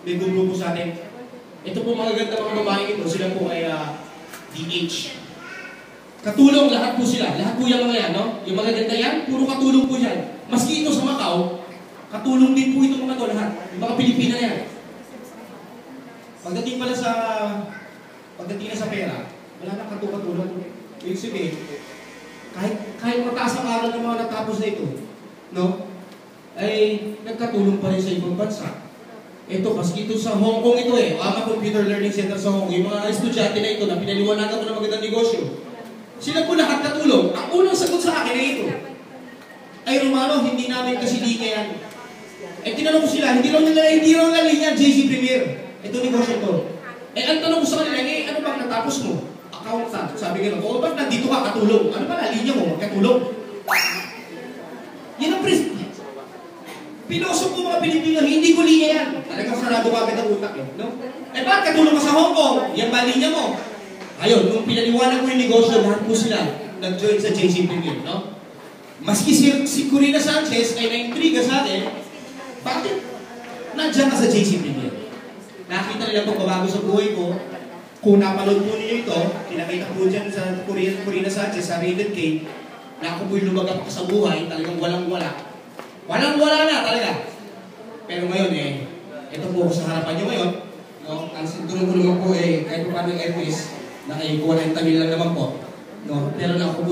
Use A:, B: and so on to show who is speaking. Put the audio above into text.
A: may grupo sa atin. Ito po mga ganda mga babae ito, sila po ay DH. Katulong, lahat po sila. Lahat po yung mga yan, no? Yung mga ganda yan, puro katulong po yan. Maski ito sa Macau, katulong din po itong mga to lahat. Yung mga Pilipina na yan. Pagdating na sa pera, wala na katulong. Ibig sabihin, kahit mataas ang aral ng mga natapos na ito, no? Ay nagkatulong pa rin sa ibang bansa. Ito, maski ito sa Hong Kong ito Ama Computer Learning Center sa Hong Kong, yung mga estudyante na ito na pinaliwanagan ko ng magandang negosyo. Sila po lahat katulong. Ang unang sagot sa akin ay ito. Ay Romano, hindi namin kasi linya yan. Tinanong ko sila, hindi raw nila linya JC Premier. Ito negosyo to. Ang tanong ko sa kanila, ano bang natapos mo? Accountant. Sabi gano'n, ba't nandito ka katulong? Ano ba na linya mo? Magkatulong. Yan ang piloso ko mga Pilipino, hindi ko linya yan. Talagang sarado agad ang utak no? Bakit katulong ka sa Hong Kong? Yan ba linya mo? Ayun, nung pinaliwanag ko yung negosyo, lahat po sila nag-join sa JC Premier, no? Maski si Corina Sanchez ay na-intriga sa atin, bakit nandiyan ka sa JC Premier? Nakita nila pagbabago sa buhay ko. Kung napanood po ninyo ito, pinakita ko dyan sa Corina Sanchez, sa Rated K, na ako po'y lumagap sa buhay, talagang walang-wala. Walang-wala na talaga. Pero ngayon ito po ako sa harapan nyo ngayon. No? Ang sinturong ko naman po kahit pa paano yung Airways, nakaikuha ng tamil lang naman po. No? Pero na ako po